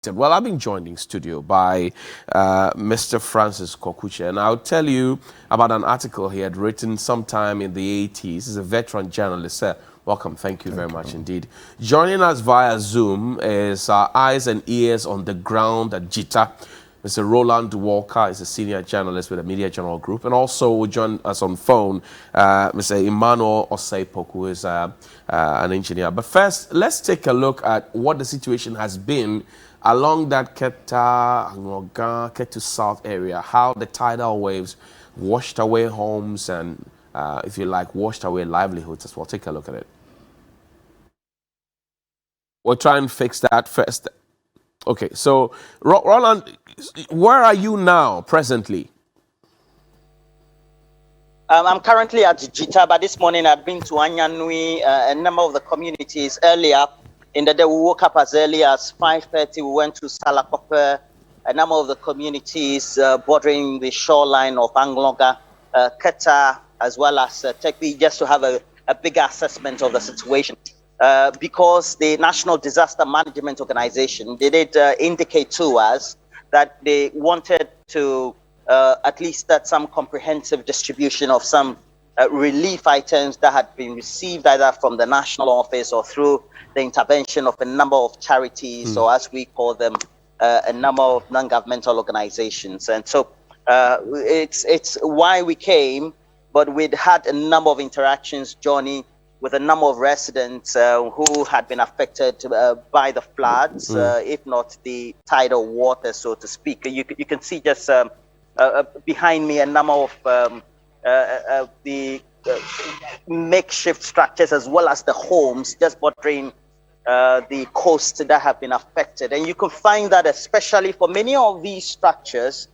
Well, I've been joined in studio by Mr. Francis Kokuche, and I'll tell you about an article he had written sometime in the 80s. He's a veteran journalist. Sir, welcome. Thank you very much indeed. Joining us via Zoom is our eyes and ears on the ground at Keta. Mr. Roland Walker is a senior journalist with the Media Journal Group, and also will join us on phone, Mr. Emmanuel Oseipoku, who is an engineer. But first, let's take a look at what the situation has been along that Keta, Ketu South area, how the tidal waves washed away homes and, if you like, washed away livelihoods as well. Take a look at it. We'll try and fix that first. Okay, so Roland, where are you now, presently? I'm currently at Keta, but this morning I've been to Anyanui, a number of the communities earlier. In the day, we woke up as early as 5:30. We went to Salakope, a number of the communities bordering the shoreline of Anglonga, Keta, as well as Tekbi, just to have a bigger assessment of the situation. Because the National Disaster Management Organization, they did indicate to us that they wanted to at least start some comprehensive distribution of some relief items that had been received either from the national office or through the intervention of a number of charities, or as we call them, a number of non-governmental organizations. And so it's why we came, but we'd had a number of interactions, Johnny, with a number of residents who had been affected by the floods, if not the tidal water, so to speak. You can see just behind me a number of the makeshift structures as well as the homes just bordering the coast that have been affected. And you can find that especially for many of these structures,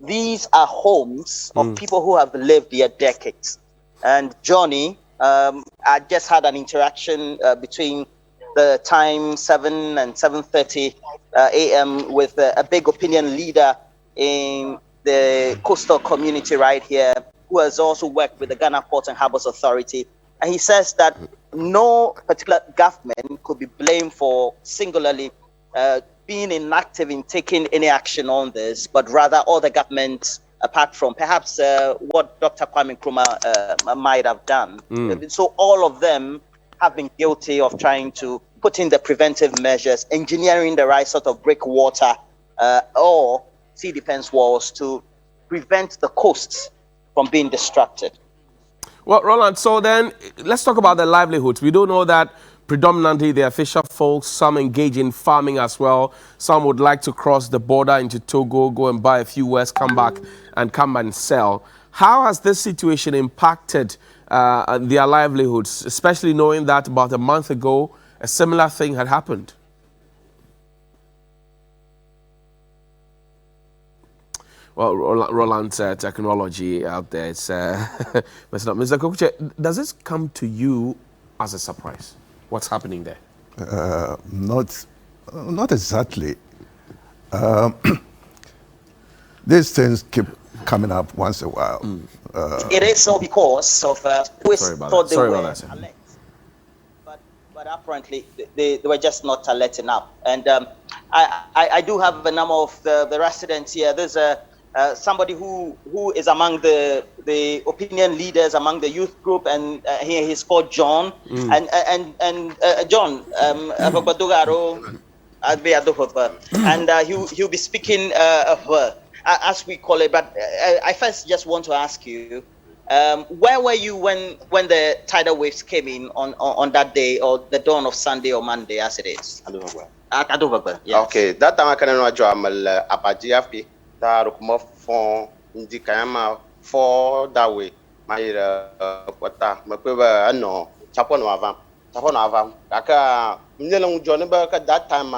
these are homes of people who have lived here decades. And Johnny, I just had an interaction between the time 7 and 7:30 a.m. with a big opinion leader in the coastal community right here, who has also worked with the Ghana Ports and Harbours Authority. And he says that no particular government could be blamed for singularly being inactive in taking any action on this, but rather all the governments, apart from perhaps what Dr. Kwame Nkrumah might have done. So all of them have been guilty of trying to put in the preventive measures, engineering the right sort of breakwater or sea defense walls to prevent the coasts from being distracted. Well, Roland, so then let's talk about the livelihoods. We do know that predominantly the official folks, some engage in farming as well. Some would like to cross the border into Togo, go and buy a few wares, come back and sell. How has this situation impacted their livelihoods, especially knowing that about a month ago, a similar thing had happened? Well, Roland's technology out there, it's messed up. Mr. Kokuche, does this come to you as a surprise? What's happening there? Not exactly. These things keep coming up once in a while. It is so because of we thought they were alert, but apparently they were just not alert enough. And I do have a number of the residents here. There's somebody who is among the opinion leaders among the youth group, and he's called John. And John, and he'll be speaking as we call it. But I first just want to ask you, where were you when the tidal waves came in on that day, or the dawn of Sunday or Monday, as it is? At Adovagba. Yes. Okay, that time I can know Joamal Apajiafi. Tarukmo for Indicama for that way. My quota, Maquiva, no, Chaponava, Aka, Nilong Johnberg at that time,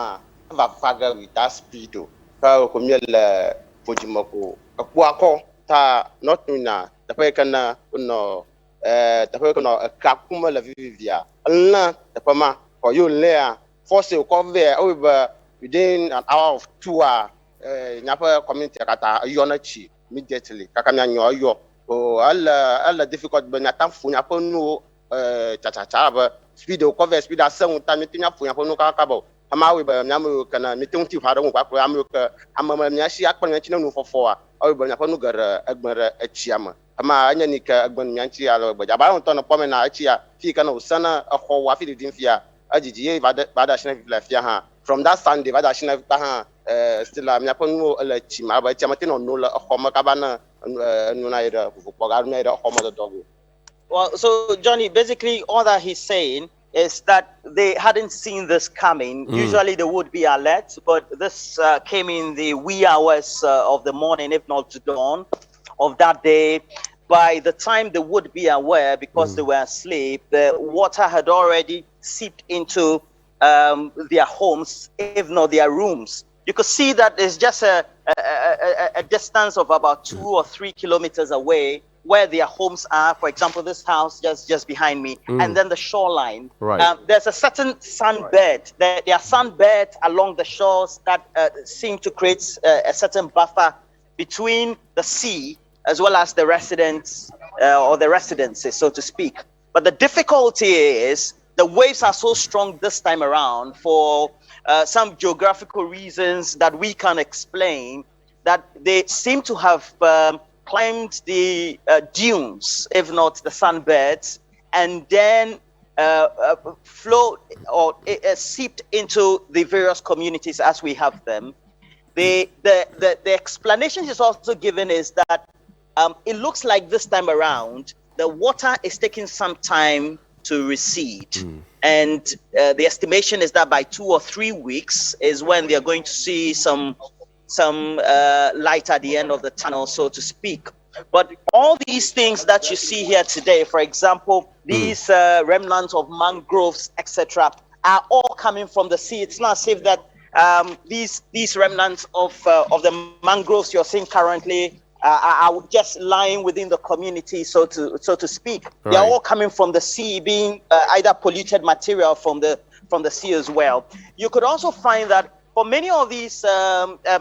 Vafaga with that speed to Kumil Fujimoko, a Quaco, Ta, not Nuna, the Pekana, no, the Pekano, a Kakuma La Vivia, Allah, the Pama, or you layer, force you come there over within an hour of 2 hours. Nyapa community kata yonachi immediately kakanya nyoyo o alla difficult be nyata fu nyapa no cha ba speed o cover speed asan ta metinya fu nyapa no kakabo amawe ba nyamu kana mitunti haro kwa kwa amu ka amama nyashi akpan nyachi no fofo a o ba nyapa no gara agbara achiama ama anya ni ka agban nyanchi alo ba ba on to no pome na achia fi kana usana akho wa fi din fia ajiji ye bada shina fi la fia ha from that Sunday bada shina fi ha still nyapa no la chima ba chama tin no la akho ma ka bana no na ida fofo ga no ida akho ma do dogo. Well, so Johnny, basically all that he's saying is that they hadn't seen this coming. Usually they would be alert, but this came in the wee hours of the morning, if not to dawn of that day. By the time they would be aware, because they were asleep, the water had already seeped into their homes, if not their rooms. You could see that it's just a distance of about 2 or 3 kilometers away where their homes are. For example, this house just behind me, and then the shoreline. Right. There's a certain sunbed. There are sunbeds along the shores that seem to create a certain buffer between the sea as well as the residents or the residences, so to speak. But the difficulty is the waves are so strong this time around for some geographical reasons that we can't explain, that they seem to have climbed the dunes, if not the sunbeds, and then flowed or seeped into the various communities as we have them. The explanation is also given is that it looks like this time around the water is taking some time to recede, and the estimation is that by 2 or 3 weeks is when they are going to see some light at the end of the tunnel, so to speak. But all these things that you see here today, for example, these remnants of mangroves, etc., are all coming from the sea. It's not as if that these remnants of the mangroves you're seeing currently are just lying within the community, so to speak. Right. They are all coming from the sea, being either polluted material from the sea as well. You could also find that for many of these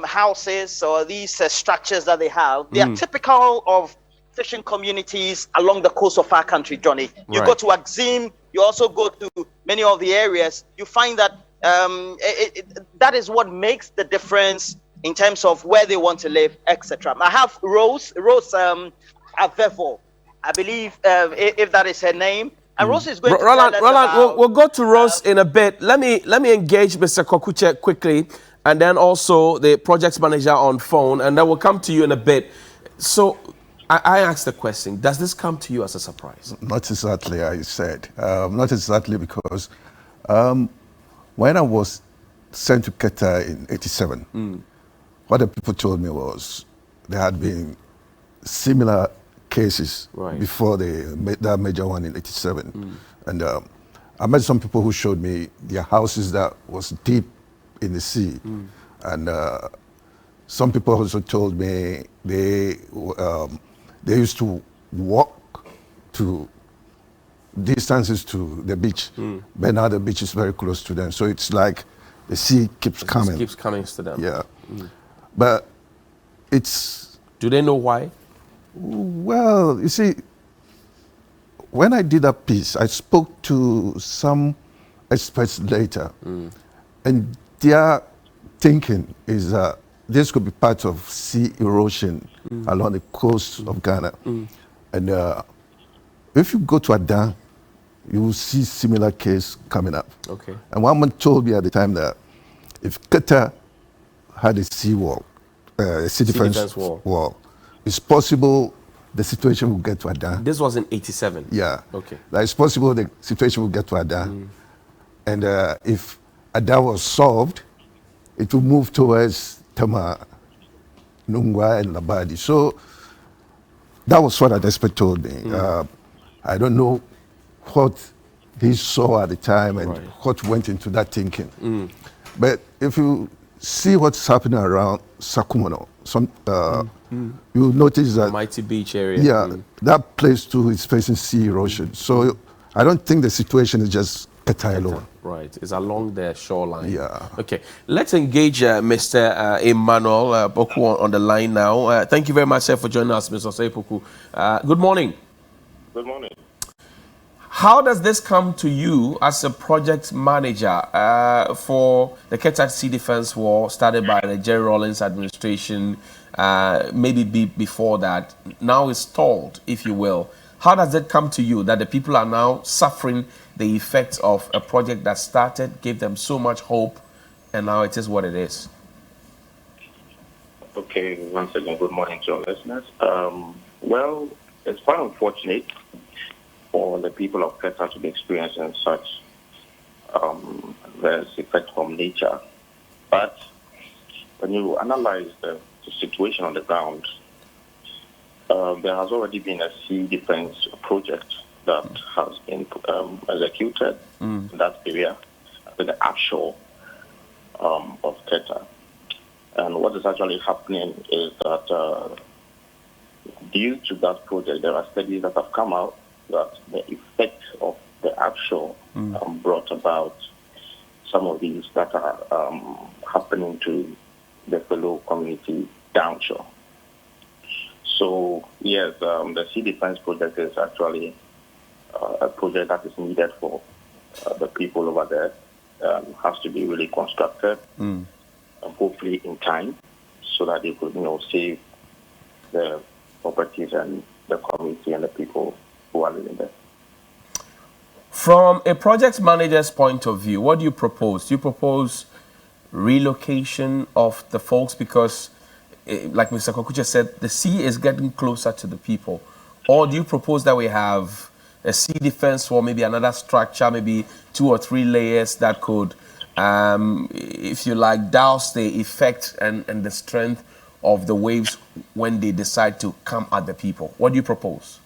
houses or these structures that they have, they are typical of fishing communities along the coast of our country, Johnny. You go to Axim, you also go to many of the areas, you find that that is what makes the difference in terms of where they want to live, etc. I have Rose Avevo, I believe, if that is her name. And Rose is going to Roland, tell us about, we'll go to Rose in a bit. Let me engage Mr. Kokuche quickly, and then also the project manager on phone, and then we'll come to you in a bit. So I asked the question, does this come to you as a surprise? Not exactly, I said. Not exactly, because when I was sent to Keta in '87, what the people told me was there had been similar cases before that major one in '87. And I met some people who showed me their houses that was deep in the sea. And some people also told me they used to walk to distances to the beach, but now the beach is very close to them. So it's like the sea keeps coming. It keeps coming to them. Yeah. But it's... Do they know why? Well, you see, when I did that piece, I spoke to some experts later, and their thinking is that this could be part of sea erosion along the coast of Ghana. And if you go to Adan, you will see similar case coming up. Okay. And one man told me at the time that if Keta had a sea wall, a sea defense wall, it's possible the situation will get to Adan. This was in '87? Yeah. Okay. That it's possible the situation will get to Adan. And if Adan was solved, it will move towards Tama, Nungwa, and Labadi. So that was what an expert told me. I don't know what he saw at the time and what went into that thinking. But if you see what's happening around Sakumono, you notice that Mighty Beach area. Yeah, that place too is facing sea erosion. So I don't think the situation is just Keta alone. Right, it's along the shoreline. Yeah. Okay, let's engage Mr. Emmanuel Poku on the line now. Thank you very much, sir, for joining us, Mr. Poku. Good morning. Good morning. How does this come to you as a project manager for the Keta Sea Defense War started by the Jerry Rawlings administration, maybe before that, now is stalled, if you will? How does it come to you that the people are now suffering the effects of a project that started, gave them so much hope, and now it is what it is? Okay, once again, good morning to our listeners. Well, it's quite unfortunate for the people of Keta to be experiencing such adverse effect from nature. But when you analyze the situation on the ground, there has already been a sea defense project that has been executed in that area, in the offshore of Keta. And what is actually happening is that due to that project, there are studies that have come out that the effect of the offshore brought about some of these that are happening to the fellow community downshore. So, yes, the Sea Defense Project is actually a project that is needed for the people over there. Has to be really constructed, hopefully in time, so that they could, save the properties and the community and the people who are living there. From a project manager's point of view, what do you propose? Do you propose relocation of the folks because, like Mr. Kokuche said, the sea is getting closer to the people? Or do you propose that we have a sea defense or maybe another structure, maybe 2 or 3 layers that could, if you like, douse the effect and the strength of the waves when they decide to come at the people? What do you propose?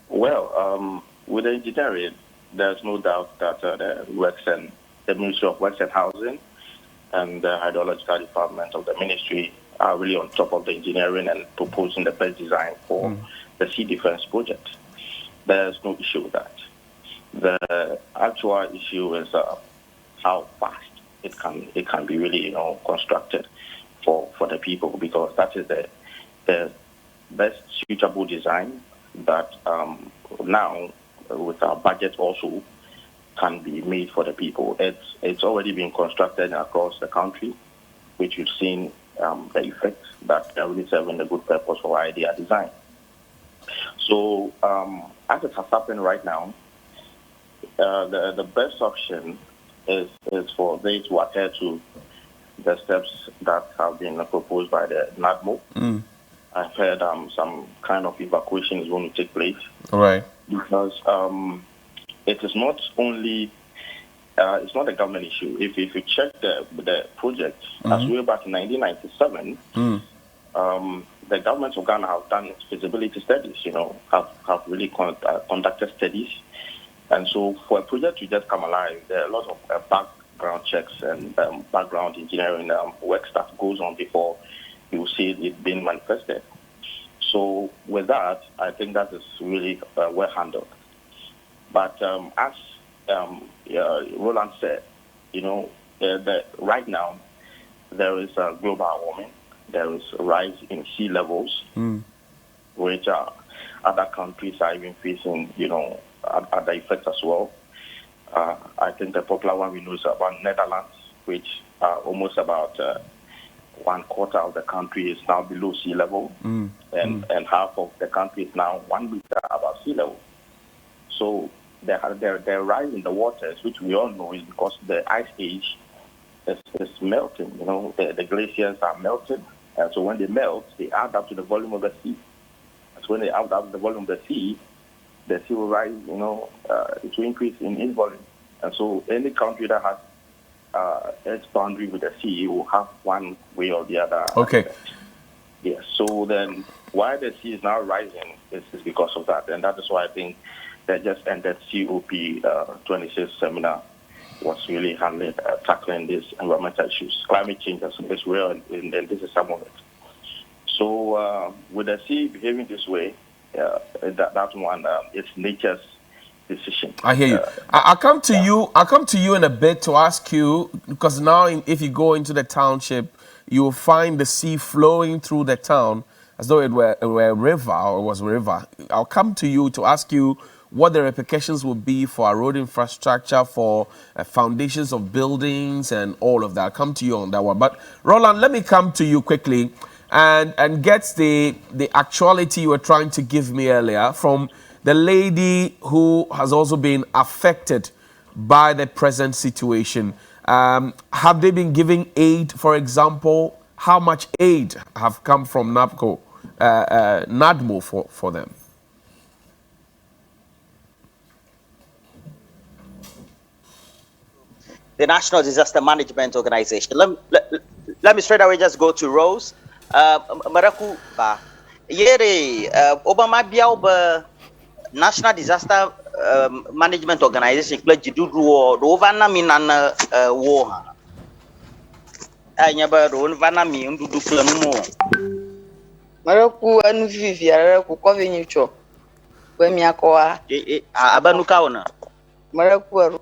Well, with the engineering, there's no doubt that the Ministry of Works and Housing and the Hydrological Department of the Ministry are really on top of the engineering and proposing the best design for the Sea Defense Project. There's no issue with that. The actual issue is how fast it can be really constructed for the people, because that is the best suitable design that now with our budget also can be made for the people. It's already been constructed across the country, which you've seen the effects that are really serving a good purpose for idea design. So as it has happened right now, the best option is for they to adhere to the steps that have been proposed by the NADMO. I've heard some kind of evacuation is going to take place. All right. Because it is not only, it's not a government issue. If you check the project, as way back in 1997, the government of Ghana have done feasibility studies, have really conducted studies. And so for a project to just come alive, there are a lot of background checks and background engineering work that goes on before you see it being manifested. So with that, I think that is really well handled. But as Roland said, right now there is a global warming. There is a rise in sea levels, which other countries are even facing, other effects as well. I think the popular one we know is about Netherlands, which almost about 1/4 of the country is now below sea level, and half of the country is now 1 meter above sea level. So the rise in the waters, which we all know is because the ice age is melting. The glaciers are melting, and so when they melt, they add up to the volume of the sea. And so when they add up to the volume of the sea will rise. It will increase in its volume, and so any country that has its boundary with the sea will have one way or the other. Okay. Yes. So then, why the sea is now rising is because of that, and that is why I think that just ended COP26 seminar was really tackling these environmental issues. Climate change is real, and this is some of it. So with the sea behaving this way, that one, it's nature's decision. I hear you. I'll come to you. I'll come to you in a bit to ask you, because now if you go into the township, you will find the sea flowing through the town as though it were a river or it was a river. I'll come to you to ask you what the repercussions will be for our road infrastructure, for foundations of buildings and all of that. I'll come to you on that one. But Roland, let me come to you quickly and get the actuality you were trying to give me earlier from the lady who has also been affected by the present situation. Have they been giving aid, for example? How much aid have come from NADMO for them? The National Disaster Management Organization. Let me straight away just go to Rose. Maraku ba. Yere Obama Biauba National Disaster Management Organization pledge to do Rovana Minana war. I never roll Vanami and do Flanumo. Maraku and Vivia Covinucho. When Yakoa Abanukauna. Maraku.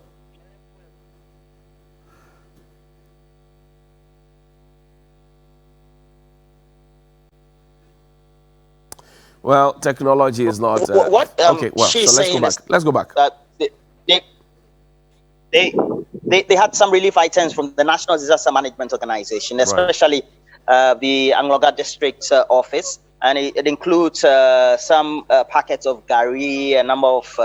Well, technology is not. What okay, well, so let's go back. They had some relief items from the National Disaster Management Organization, especially the Angloga District Office, and it includes some packets of gari, a number of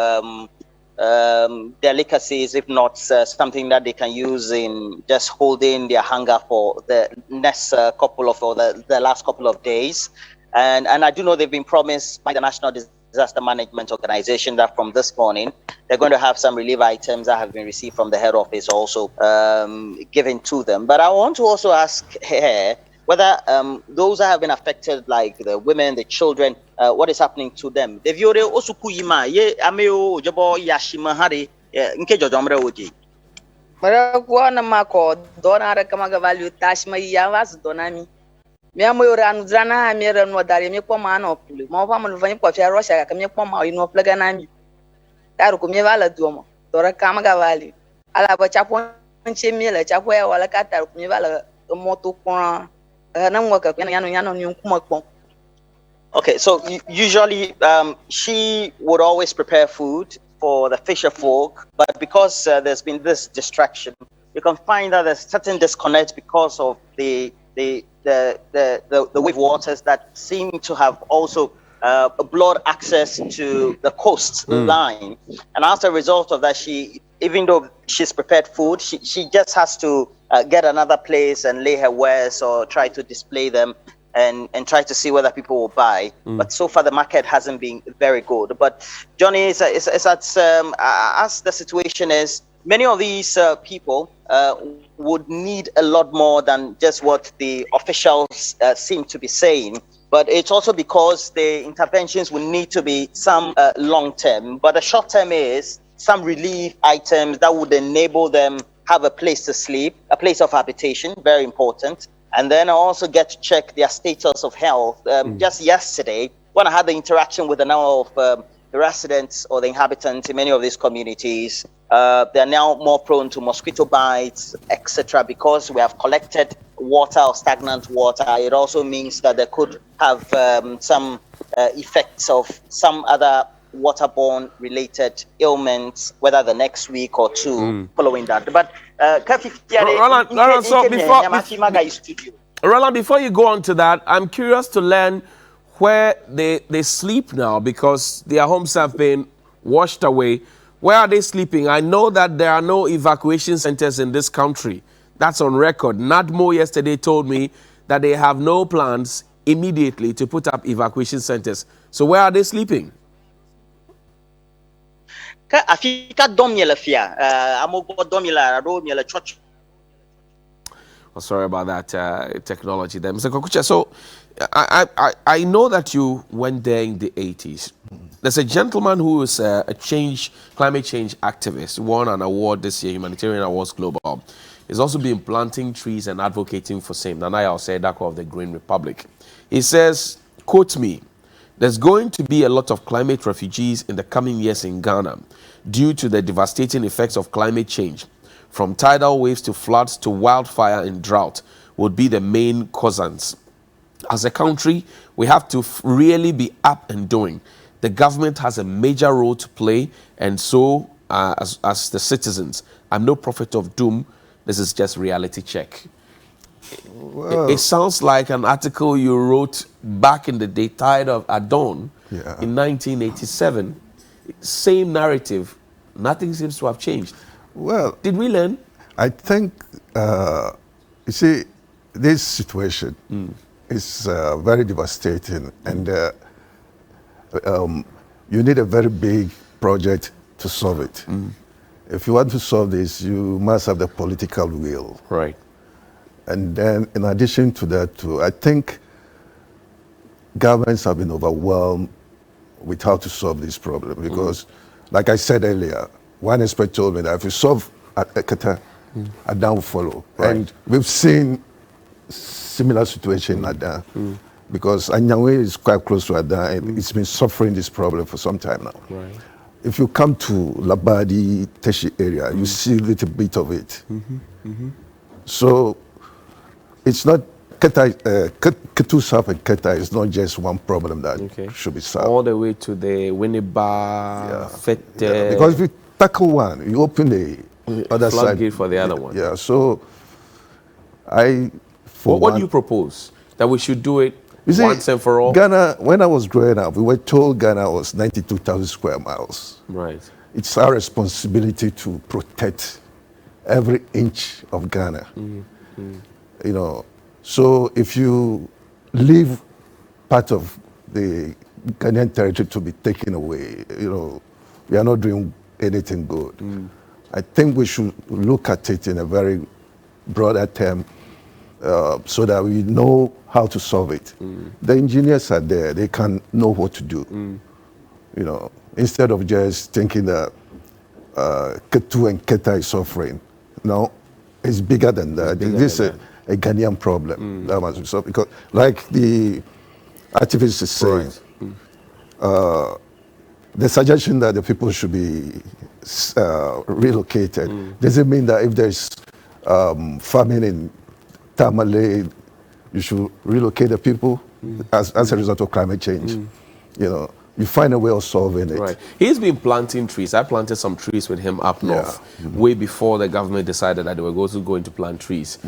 delicacies, if not something that they can use in just holding their hunger for the next couple of or the last couple of days. And I do know they've been promised by the National Disaster Management Organization that from this morning, they're going to have some relief items that have been received from the head office also given to them. But I want to also ask her whether those that have been affected, like the women, the children, what is happening to them? Minha mãe anudana mera no daria me poma no pule mo pa mo vani po fia rocha ka me poma ino plaga na mi taru ko me vala duomo tora kama ga vali ala ba chapo nche me la chapo ya wala ka taru ko me vala moto kwa na ngwa ka nyano ni kuma kpon. Okay, so usually she would always prepare food for the fisher folk, but because there's been this distraction, you can find that there's certain disconnect because of the wave waters that seem to have also blocked access to the coast line. And as a result of that, even though she's prepared food, she just has to get another place and lay her wares or try to display them and try to see whether people will buy. But so far, the market hasn't been very good. But Johnny, as the situation is, many of these people would need a lot more than just what the officials seem to be saying. But it's also because the interventions will need to be some long-term. But the short-term is some relief items that would enable them have a place to sleep, a place of habitation, very important. And then I also get to check their status of health. Just yesterday, when I had the interaction with a number of the residents or the inhabitants in many of these communities, they're now more prone to mosquito bites, etc. Because we have collected water or stagnant water. It also means that they could have some effects of some other waterborne related ailments, whether the next week or two following that. But Roland, so Roland, before you go on to that, I'm curious to learn where they sleep now, because their homes have been washed away. Where are they sleeping? I know that there are no evacuation centers in this country. That's on record. NADMO yesterday told me that they have no plans immediately to put up evacuation centers. So where are they sleeping? Oh, sorry about that technology there. Mr. Kokucha, so I know that you went there in the 80s. There's a gentleman who is a climate change activist, won an award this year, Humanitarian Awards Global. He's also been planting trees and advocating for same. Nanaya Osei-Dako of the Green Republic. He says, quote me, "There's going to be a lot of climate refugees in the coming years in Ghana due to the devastating effects of climate change. From tidal waves to floods to wildfire and drought would be the main causes. As a country, we have to really be up and doing. the government has a major role to play, and so as the citizens, I'm no prophet of doom. This is just reality check. Well, It sounds like an article you wrote back in the day, Tidal at Dawn, Yeah. in 1987. Same narrative. Nothing seems to have changed. well, Did we learn? I think, you see, this situation is very devastating, and you need a very big project to solve it. If you want to solve this, you must have the political will. Right. And then, in addition to that, too, I think governments have been overwhelmed with how to solve this problem because, like I said earlier, one expert told me that if we solve at Keta, Adan will follow. Right. And we've seen similar situation in Adan because Anyangwe is quite close to Adan and it's been suffering this problem for some time now. Right. If you come to Labadi, Teshi area, you see a little bit of it. So it's not Ketu South and Keta is not just one problem that should be solved. All the way to the Winneba, Fete. Yeah, because if you tackle one, you open the other side. Floodgate for the other one. Yeah, so What do you propose? That we should do it you see, once and for all? Ghana, when I was growing up, we were told Ghana was 92,000 square miles. Right. It's our responsibility to protect every inch of Ghana. You know, so if you leave part of the Ghanaian territory to be taken away, you know, we are not doing anything good. I think we should look at it in a very broader term so that we know how to solve it. The engineers are there, they can know what to do. You know, instead of just thinking that Ketu and Keta is suffering. No, it's bigger than that. This is a Ghanaian problem that must be solved because, like the activist is saying, the suggestion that the people should be relocated doesn't mean that if there's famine in Tamale, you should relocate the people as a result of climate change. You know, you find a way of solving it. Right. He's been planting trees. I planted some trees with him up north, way before the government decided that they were going to plant trees.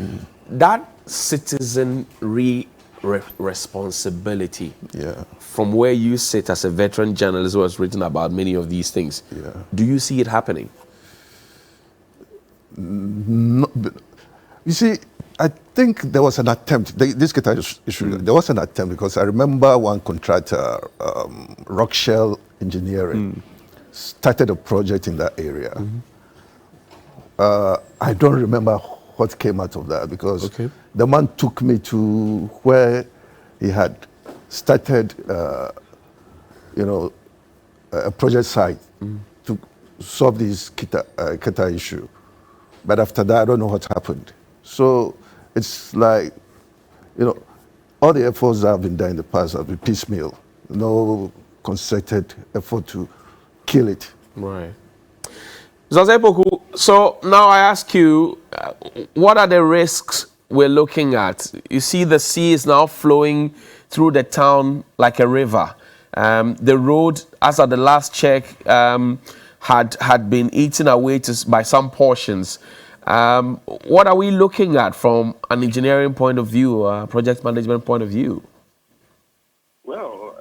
That citizenry responsibility, from where you sit as a veteran journalist who has written about many of these things, do you see it happening? No, you see, I think there was an attempt. This Keta issue, there was an attempt because I remember one contractor, Rockshell Engineering, started a project in that area. I don't remember what came out of that because the man took me to where he had started, you know, a project site to solve this Keta issue. But after that, I don't know what happened. So it's like, you know, all the efforts that have been done in the past have been piecemeal. No concerted effort to kill it. Right. So now I ask you, what are the risks we're looking at? You see the sea is now flowing through the town like a river. The road, as at the last check, had been eaten away by some portions. What are we looking at from an engineering point of view, a project management point of view? Well,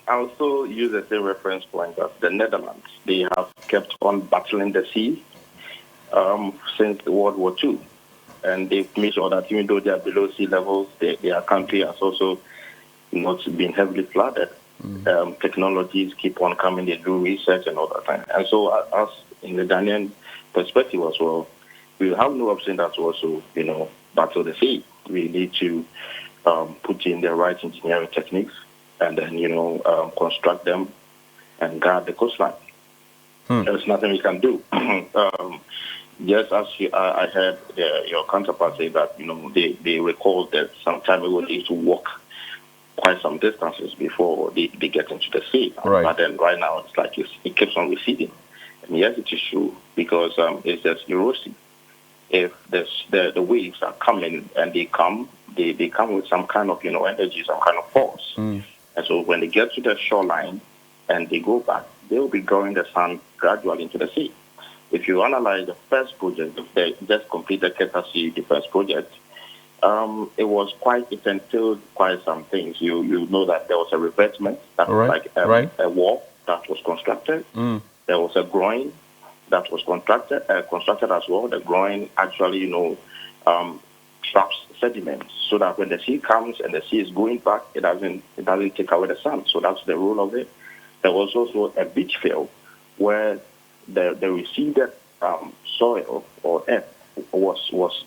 I also use the same reference point that the Netherlands, they have kept on battling the sea since World War II. And they've made sure that even though they are below sea levels, their country has also not been heavily flooded. Technologies keep on coming, they do research and all that time. And so us, in the Ghanaian perspective as well, we have no option that to also, you know, battle the sea. We need to put in the right engineering techniques and then, you know, construct them and guard the coastline. There's nothing we can do. Just as I heard your counterpart say that, you know, they recalled that some time ago they used to walk quite some distances before they get into the sea. Right. But then right now it's like it keeps on receding. And yes, it is true because it's just erosion. If the waves are coming and they come with some kind of, you know, energy, some kind of force. And so when they get to the shoreline, and they go back, they will be drawing the sand gradually into the sea. If you analyze the first project, they just completed Keta C, the first project, it was it entailed quite some things. You know that there was a revetment, that was like a wall that was constructed. There was a groin that was constructed as well. The groin actually, traps sediment, so that when the sea comes and the sea is going back, it doesn't take away the sand. So that's the role of it. There was also a beach fill where the receded soil or earth was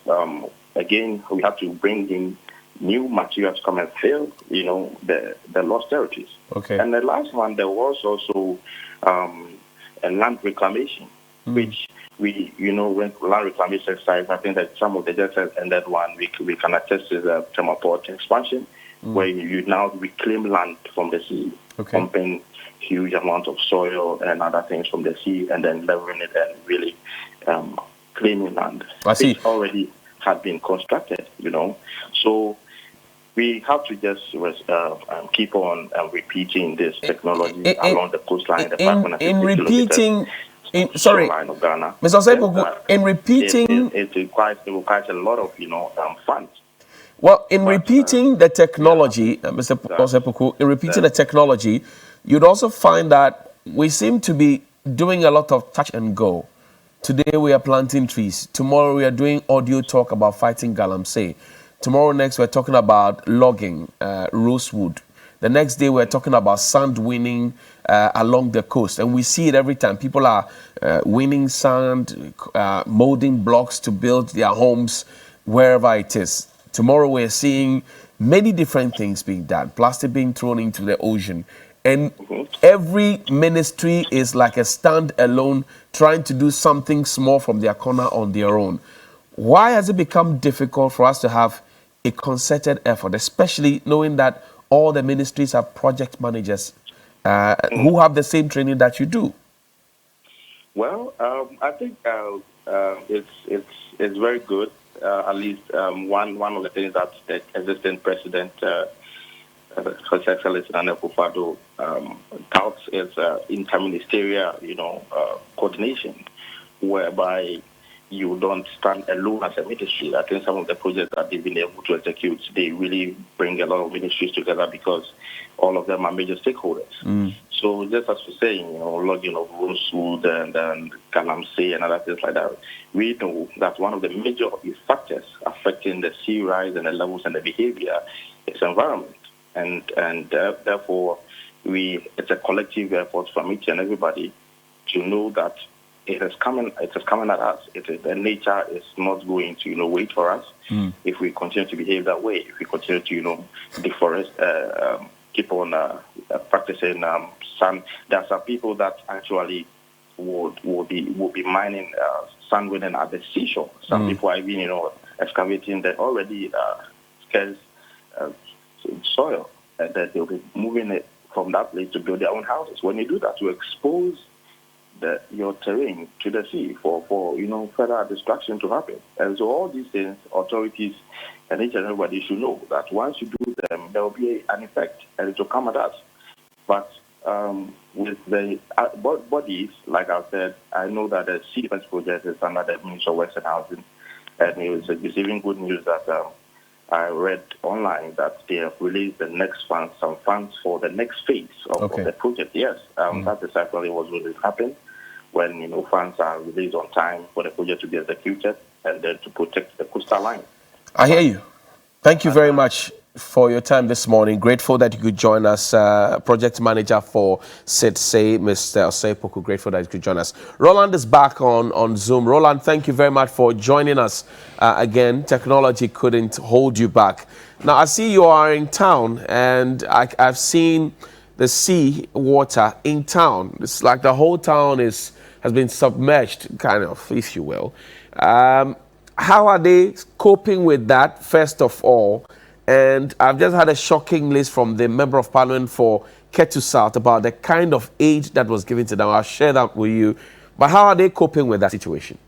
again, we had to bring in new materials to come and fill, the lost territories. Okay. And the last one, there was also a land reclamation, which we, when land reclamation exercise, I think that some of the just ended one, we can attest to the Tema Port expansion, where you now reclaim land from the sea, pumping huge amount of soil and other things from the sea, and then leveling it and really claiming land. I see. Which already had been constructed, So we have to just keep on repeating this technology along the coastline, the in repeating. Sorry, line of Ghana. Mr. Osepoku, in repeating, it requires a lot of funds. Well, in repeating the technology, Mr. Osepoku, in repeating the technology, you'd also find that we seem to be doing a lot of touch and go. Today we are planting trees. Tomorrow we are doing audio talk about fighting galamsey. Tomorrow next we're talking about logging, rosewood. The next day we're talking about sand winning along the coast. And we see it every time. People are winning sand, molding blocks to build their homes wherever it is. Tomorrow we're seeing many different things being done. Plastic being thrown into the ocean. And every ministry is like a stand-alone trying to do something small from their corner on their own. Why has it become difficult for us to have a concerted effort, especially knowing that all the ministries have project managers who have the same training that you do? Well, I think it's very good. At least one of the things that the existing president, His Excellency Nana Akufo-Addo, touts is interministerial, coordination, whereby you don't stand alone as a ministry. I think some of the projects that they've been able to execute, they really bring a lot of ministries together because all of them are major stakeholders. So just as we're saying, logging of rosewood and galamsey and other things like that, we know that one of the major factors affecting the sea rise and the levels and the behavior is environment. And therefore, it's a collective effort from each and everybody to know that it is coming at us. The nature is not going to, wait for us if we continue to behave that way. If we continue to, deforest, keep on practicing sand. There are some people that actually will be mining sand winning at the seashore. Some people are even, excavating the already scarce soil, and that they'll be moving it from that place to build their own houses. When you do that, you expose your terrain to the sea for further destruction to happen. And so all these things, authorities and each and everybody should know that once you do them, there will be an effect, and it will come at us. But with the bodies, like I said, I know that the Sea Defense Project is under the Ministry of Works and Housing, and it's receiving good news that I read online that they have released the next funds, some funds for the next phase of the project. Yes, that's exactly what will happen when funds are released on time for the project to be executed and then to protect the coastal line. I hear you. Thank you very much for your time this morning. Grateful that you could join us. Project manager for SIDSE, Mr. Osepoku, grateful that you could join us. Roland is back on Zoom. Roland, thank you very much for joining us again. Technology couldn't hold you back. Now, I see you are in town, and I've seen the sea water in town. It's like the whole town has been submerged, kind of, if you will. How are they coping with that, first of all? And I've just had a shocking list from the Member of Parliament for Keta South about the kind of aid that was given to them. I'll share that with you. But how are they coping with that situation?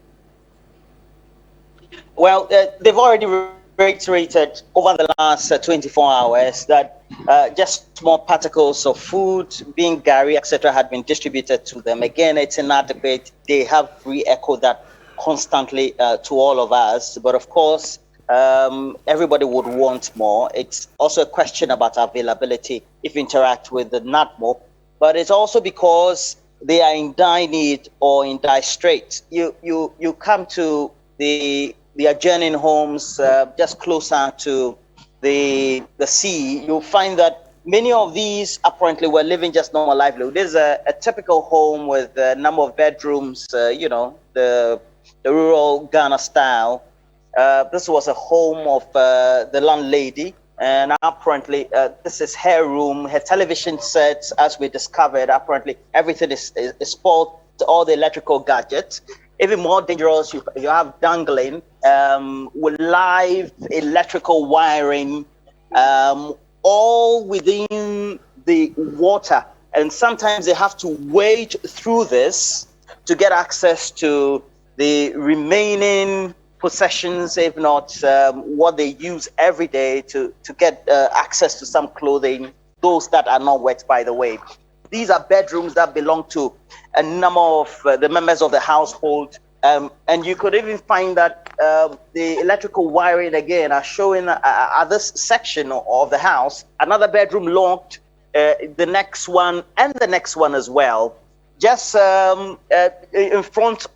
Well, they've already reiterated over the last 24 hours that just small particles of food, being Gary, etc., had been distributed to them. Again, it's inadequate. They have re-echoed that constantly to all of us. But of course, everybody would want more. It's also a question about availability if you interact with the NADMO. But it's also because they are in dire need or in dire straits. You come to the adjoining homes just closer to the sea, you'll find that many of these apparently were living just normal livelihood. This is a typical home with a number of bedrooms, the rural Ghana style. This was a home of the landlady, and apparently this is her room, her television set, as we discovered. Apparently everything is spoiled, all the electrical gadgets. Even more dangerous, you have dangling with live electrical wiring, all within the water. And sometimes they have to wade through this to get access to the remaining possessions, if not what they use every day to get access to some clothing, those that are not wet, by the way. These are bedrooms that belong to a number of the members of the household. And you could even find that the electrical wiring, again, are showing at this section of the house, another bedroom locked, the next one, and the next one as well. Just in front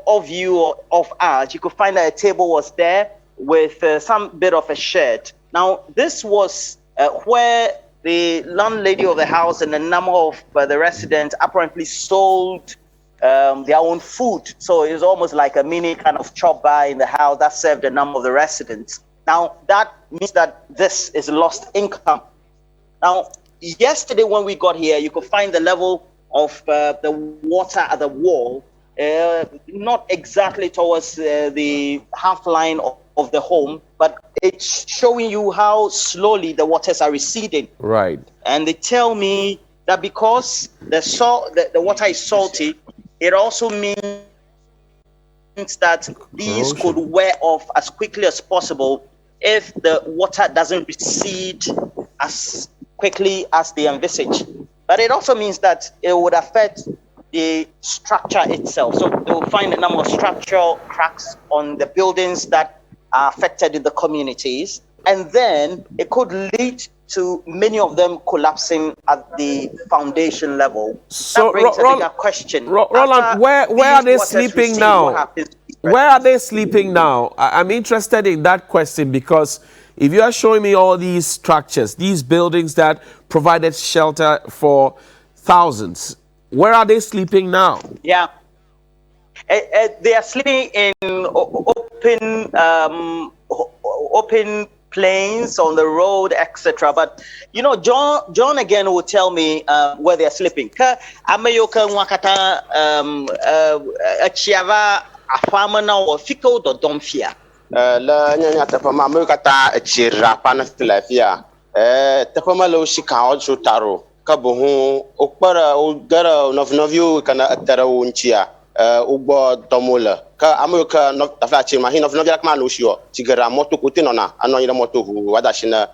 of you, of us, you could find that a table was there with some bit of a shed. Now, this was where the landlady of the house and a number of the residents apparently sold their own food. So it was almost like a mini kind of chop bar in the house that served a number of the residents. Now, that means that this is lost income. Now, yesterday when we got here, you could find the level of the water at the wall, not exactly towards the half line of the home, but it's showing you how slowly the waters are receding. Right. And they tell me that because the water is salty, it also means that these could wear off as quickly as possible if the water doesn't recede as quickly as they envisage. But it also means that it would affect the structure itself. So they will find a number of structural cracks on the buildings that are affected in the communities. And then it could lead to many of them collapsing at the foundation level. So, that brings a bigger question. Roland, where are they sleeping now? Where are they sleeping now? I'm interested in that question because if you are showing me all these structures, these buildings that provided shelter for thousands, where are they sleeping now? Yeah. They are sleeping in open planes on the road, etc. But you know, John again will tell me where they are sleeping. Amayoka wakata achiava afamana or fiko do domfia. La nyanya tafama amekata achira panastilafia. Tafama lo shikao chutaro. Kabuhu okpara ogara novnovio kana atara unchia. Ugbo domola ka amuka no tafa chima hin of no jak manushio tigara moto kutinona anoyira moto hu wadashina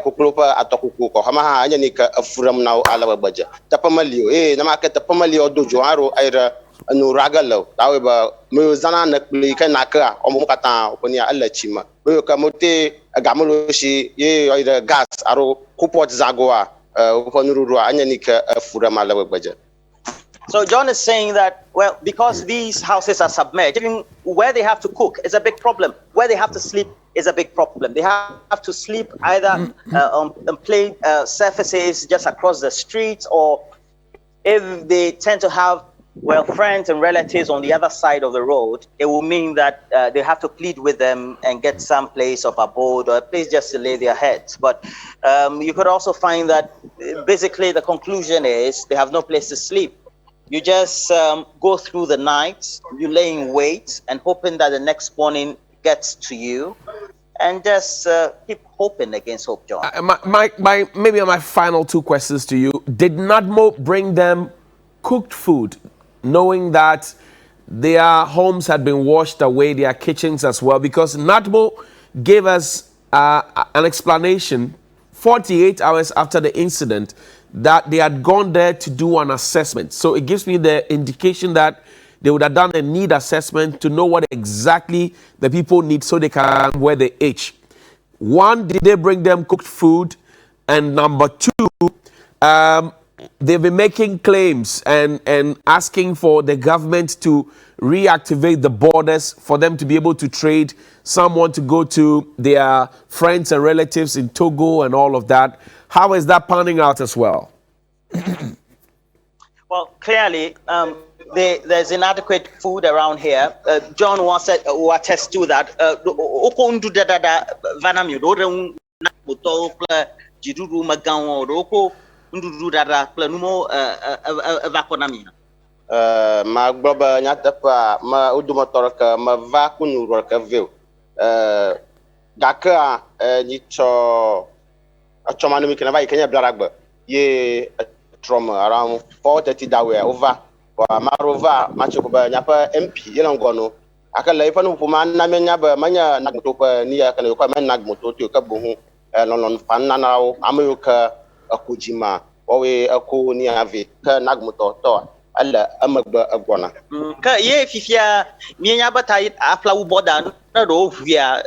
kukulopa atokuku ko hama ha anya ni ka afuram na ala baja tapamalio na maka tapamalio dojo aro aira anu ragalo tawe ba mu zana na kli ka naka o mu kata oponia alla chima mu ka mote agamulo shi ye aira gas aro kupot zagoa uponururu anya ni ka afuram ala baja. So John is saying that, well, because these houses are submerged, even where they have to cook is a big problem. Where they have to sleep is a big problem. They have to sleep either on plain surfaces just across the streets, or if they tend to have, well, friends and relatives on the other side of the road, it will mean that they have to plead with them and get some place of abode or a place just to lay their heads. But you could also find that basically the conclusion is they have no place to sleep. You just go through the night, you lay in wait and hoping that the next morning gets to you, and just keep hoping against hope, John. Maybe my final two questions to you. Did NADMO bring them cooked food, knowing that their homes had been washed away, their kitchens as well? Because NADMO gave us an explanation 48 hours after the incident that they had gone there to do an assessment. So it gives me the indication that they would have done a need assessment to know what exactly the people need so they can wear the H. One, did they bring them cooked food? And number two, they've been making claims and asking for the government to reactivate the borders for them to be able to trade. Some want to go to their friends and relatives in Togo and all of that. How is that panning out as well? Well, clearly, there's inadequate food around here. John will attest to that. Ma globa nyatepa ma udumotor ka ma va kunu ka view gaka ni cho achomanu mi kana va ikenya blaragba ye from around 4:30 that way over wa marova machuko ba nyapa MP yelangono akala ifa no puma na menya ba manya nagmoto pa ni ya kana ko men nagmoto to ka buhu lon fanna nawo amuka akujima owe aku ni ave ka nagmoto to alla amagba agwana ka ye fifia mienya batai afla uboda na do via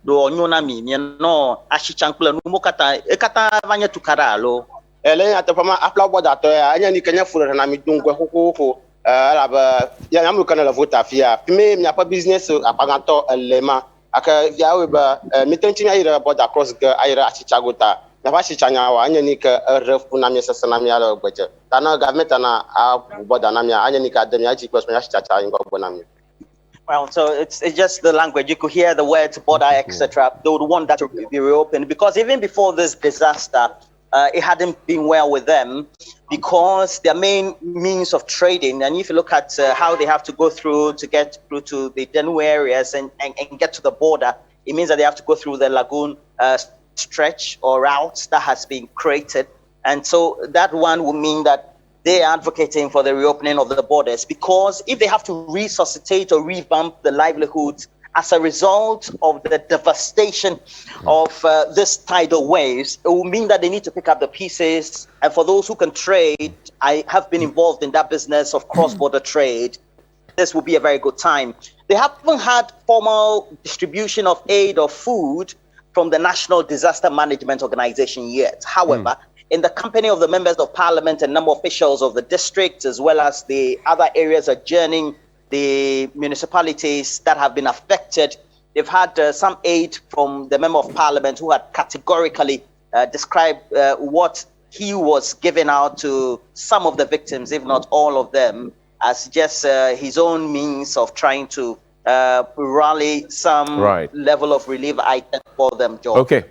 do nyona mi no ashichankula no mokata ekata vanya tukaralo ele atapama afla uboda to anya ni kenya furo na mi dungwe kokoko ala ba ya nyamu kana la vota fia pime mi apa business apangato elema aka via we ba mitenti mi ayira border cross ga ayira ashichagota na ba shichanya wa anya ni ka refu na mi sasa na mi ala gbeje tana government na border na mi anya ni ka dem ya chi question ya shichacha ngogbo na mi. Well, so it's just the language. You could hear the words border, etc. They would want that to be reopened because even before this disaster, it hadn't been well with them because their main means of trading. And if you look at how they have to go through to get through to the Denue areas and get to the border, it means that they have to go through the lagoon stretch or routes that has been created. And so that one will mean that they are advocating for the reopening of the borders because if they have to resuscitate or revamp the livelihoods as a result of the devastation of this tidal waves, it will mean that they need to pick up the pieces. And for those who can trade, I have been involved in that business of cross-border trade. This will be a very good time. They haven't had formal distribution of aid or food from the National Disaster Management Organization yet. However, in the company of the members of parliament and number of officials of the district, as well as the other areas adjoining the municipalities that have been affected, they've had some aid from the member of parliament who had categorically described what he was giving out to some of the victims, if not all of them, as just his own means of trying to rally some level of relief item for them, George. Okay.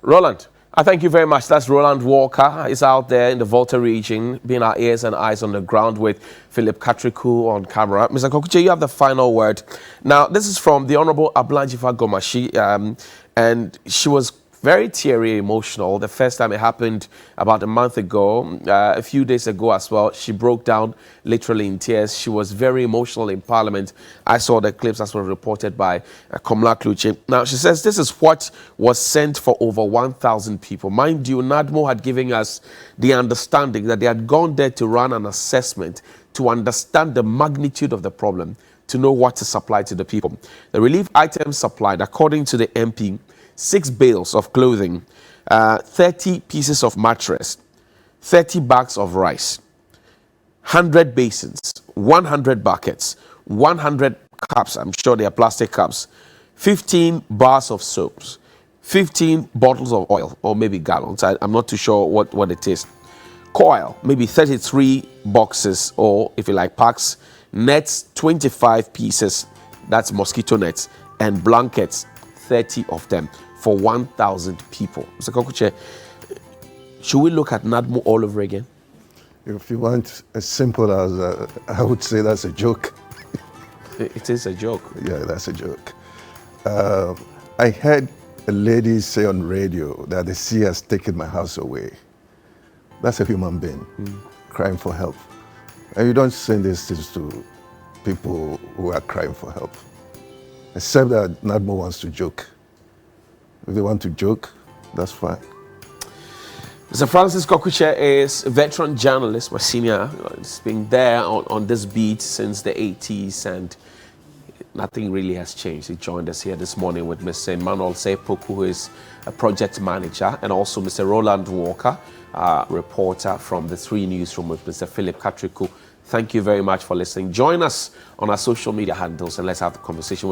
Roland, I thank you very much. That's Roland Walker. He's out there in the Volta region, being our ears and eyes on the ground with Philip Katriku on camera. Mr. Kokuche, you have the final word. Now, this is from the Honorable Ablanjifa Gomashi, and she was very teary, emotional. The first time it happened about a month ago, a few days ago as well, she broke down literally in tears. She was very emotional in Parliament. I saw the clips as were reported by Komla Kluche. Now, she says this is what was sent for over 1,000 people. Mind you, NADMO had given us the understanding that they had gone there to run an assessment to understand the magnitude of the problem, to know what to supply to the people. The relief items supplied, according to the MP, 6 bales of clothing, 30 pieces of mattress, 30 bags of rice, 100 basins, 100 buckets, 100 cups, I'm sure they are plastic cups, 15 bars of soaps, 15 bottles of oil, or maybe gallons, I'm not too sure what it is. Coil, maybe 33 boxes, or if you like packs, nets, 25 pieces, that's mosquito nets, and blankets, 30 of them for 1,000 people. Mr. Kokuche, should we look at NADMO all over again? If you want as simple as, I would say that's a joke. It is a joke. Yeah, that's a joke. I heard a lady say on radio that the sea has taken my house away. That's a human being crying for help. And you don't send these things to people who are crying for help. Except that NADMO wants to joke. If they want to joke, that's fine. Mr. Francis Kokuche is a veteran journalist, my senior. He's been there on this beat since the 80s, and nothing really has changed. He joined us here this morning with Mr. Emmanuel Sepoku, who is a project manager, and also Mr. Roland Walker, reporter from the 3 Newsroom with Mr. Philip Katriku. Thank you very much for listening. Join us on our social media handles and let's have the conversation.